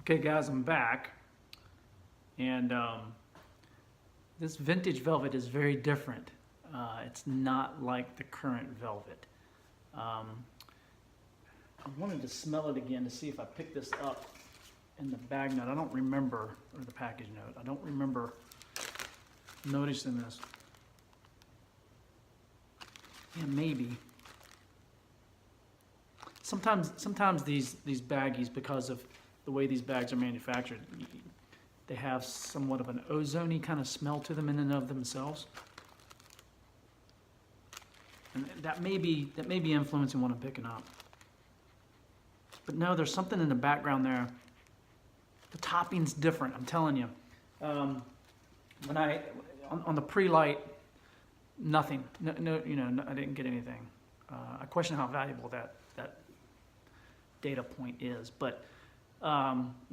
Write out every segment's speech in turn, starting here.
Okay, guys, I'm back, and this vintage velvet is very different. It's not like the current velvet. I wanted to smell it again to see if I picked this up in the bag note. I don't remember, or the package note. I don't remember noticing this. Yeah, maybe. Sometimes these baggies, because of the way these bags are manufactured, they have somewhat of an ozone-y kind of smell to them in and of themselves. And that may be influencing what I'm picking up. But no, there's something in the background there. The topping's different, I'm telling you. When on the pre-light, nothing. No, I didn't get anything. I question how valuable that data point is. But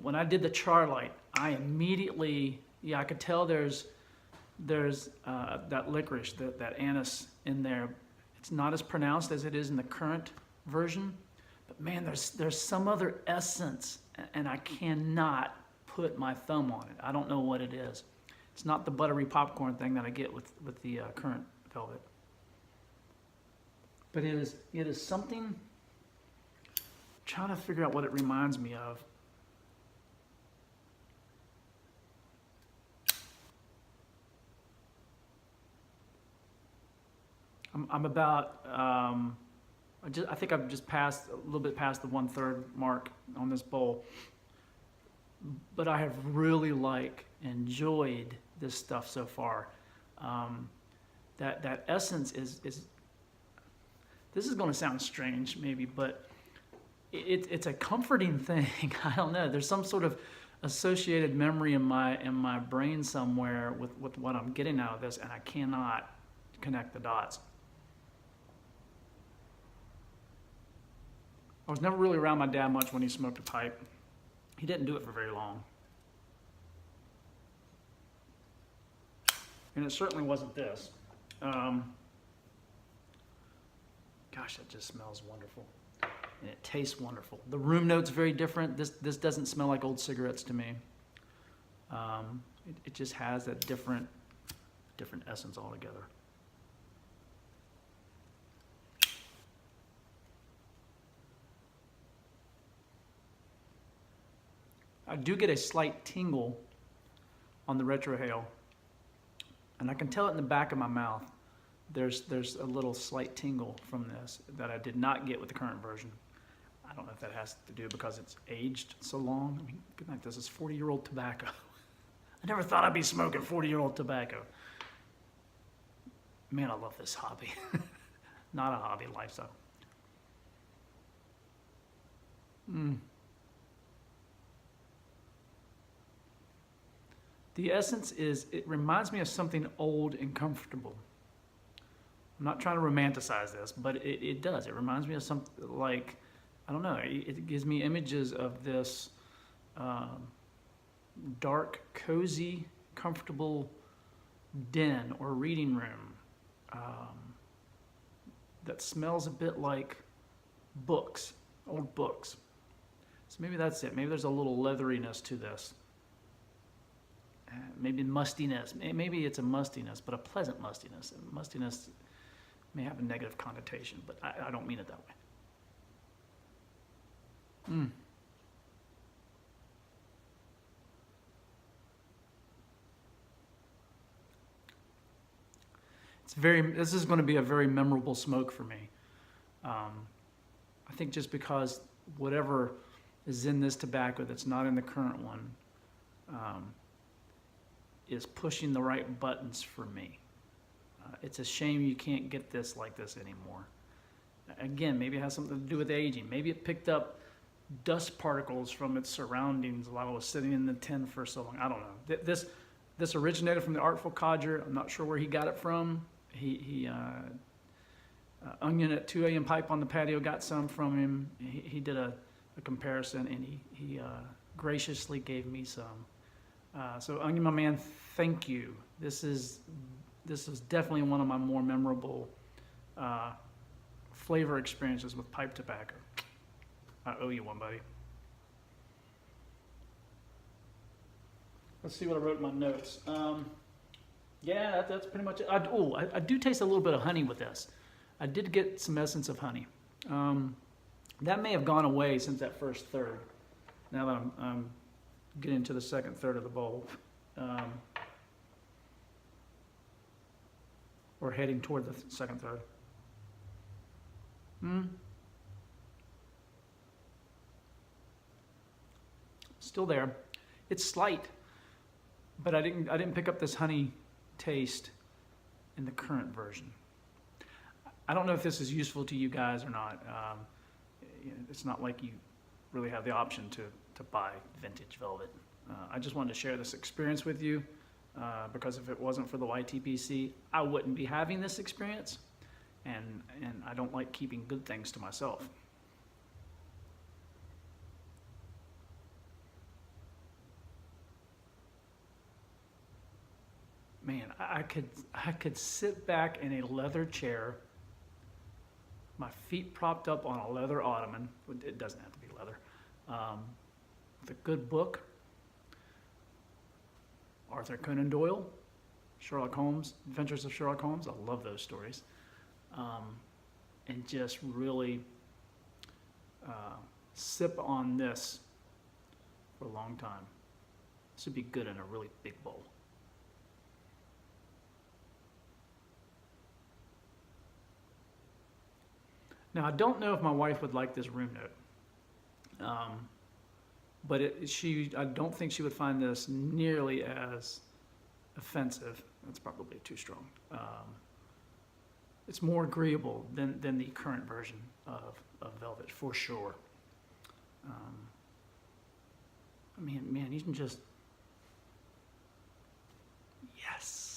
when I did the char light, I immediately, I could tell there's that licorice, that anise in there. It's not as pronounced as it is in the current version, but man, there's some other essence, and I cannot put my thumb on it. I don't know what it is. It's not the buttery popcorn thing that I get with the current velvet, but it is something. I'm trying to figure out what it reminds me of. I'm about, I think I've just passed, a little bit past the 1/3 mark on this bowl. But I have really enjoyed this stuff so far. That essence is, this is gonna sound strange maybe, but it's a comforting thing. I don't know, there's some sort of associated memory in my brain somewhere with what I'm getting out of this, and I cannot connect the dots. I was never really around my dad much when he smoked a pipe. He didn't do it for very long. And it certainly wasn't this. Gosh, that just smells wonderful. And it tastes wonderful. The room note's very different. This doesn't smell like old cigarettes to me. It just has that different essence altogether. I do get a slight tingle on the retrohale, and I can tell it in the back of my mouth. There's a little slight tingle from this that I did not get with the current version. I don't know if that has to do because it's aged so long. I mean, good night, this is 40-year-old tobacco. I never thought I'd be smoking 40-year-old tobacco. Man, I love this hobby. Not a hobby, lifestyle. The essence it reminds me of something old and comfortable. I'm not trying to romanticize this, but it does. It reminds me of something like, I don't know, it gives me images of this dark, cozy, comfortable den or reading room that smells a bit like books, old books. So maybe that's it. Maybe there's a little leatheriness to this. Maybe mustiness. Maybe it's a mustiness, but a pleasant mustiness. Mustiness may have a negative connotation, but I don't mean it that way. This is going to be a very memorable smoke for me. I think just because whatever is in this tobacco that's not in the current one is pushing the right buttons for me. It's a shame you can't get this like this anymore. Again, maybe it has something to do with aging. Maybe it picked up dust particles from its surroundings while it was sitting in the tin for so long. I don't know. This originated from the Artful Codger. I'm not sure where he got it from. Onion at 2 a.m. Pipe on the Patio got some from him. He did a comparison, and he graciously gave me some. So Onion, my man, thank you. This is definitely one of my more memorable flavor experiences with pipe tobacco. I owe you one, buddy. Let's see what I wrote in my notes. Yeah, that's pretty much it. I do taste a little bit of honey with this. I did get some essence of honey. That may have gone away since that first third. Now that I'm getting to the second third of the bowl. Or heading toward the second third. Still there. It's slight, but I didn't pick up this honey taste in the current version. I don't know if this is useful to you guys or not. It's not like you really have the option to buy vintage velvet. I just wanted to share this experience with you because if it wasn't for the YTPC, I wouldn't be having this experience, and I don't like keeping good things to myself. Man, I could sit back in a leather chair, my feet propped up on a leather ottoman. It doesn't have to be leather. With a good book, Arthur Conan Doyle, Sherlock Holmes, Adventures of Sherlock Holmes. I love those stories. And just really sip on this for a long time. This would be good in a really big bowl. Now, I don't know if my wife would like this room note, but I don't think she would find this nearly as offensive. That's probably too strong. It's more agreeable than the current version of Velvet, for sure. Man, you can just, yes.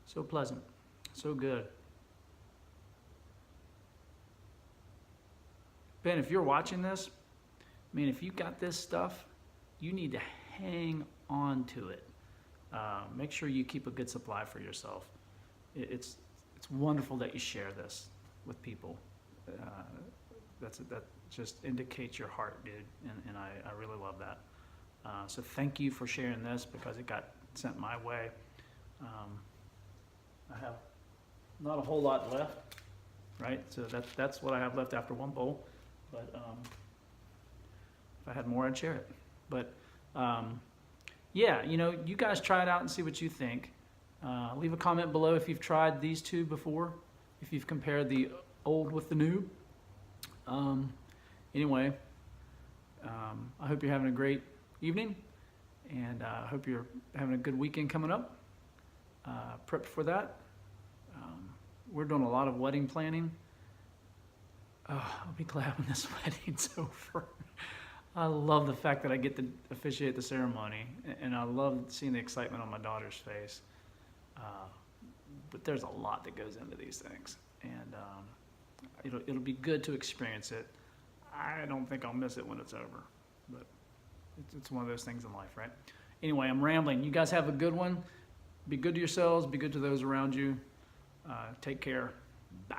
So pleasant, so good. Ben, if you're watching this, man, if you got this stuff, you need to hang on to it. Make sure you keep a good supply for yourself. It's wonderful that you share this with people. That just indicates your heart, dude, and I really love that. So thank you for sharing this because it got sent my way. I have not a whole lot left, right? So that's what I have left after one bowl. But if I had more, I'd share it. But yeah, you guys try it out and see what you think. Leave a comment below if you've tried these two before, if you've compared the old with the new. Anyway, I hope you're having a great evening, and I hope you're having a good weekend coming up. Prepped for that. We're doing a lot of wedding planning. I'll be glad when this wedding's over. I love the fact that I get to officiate the ceremony, and I love seeing the excitement on my daughter's face. But there's a lot that goes into these things, and it'll be good to experience it. I don't think I'll miss it when it's over, but it's one of those things in life, right? Anyway, I'm rambling. You guys have a good one. Be good to yourselves. Be good to those around you. Take care. Bye.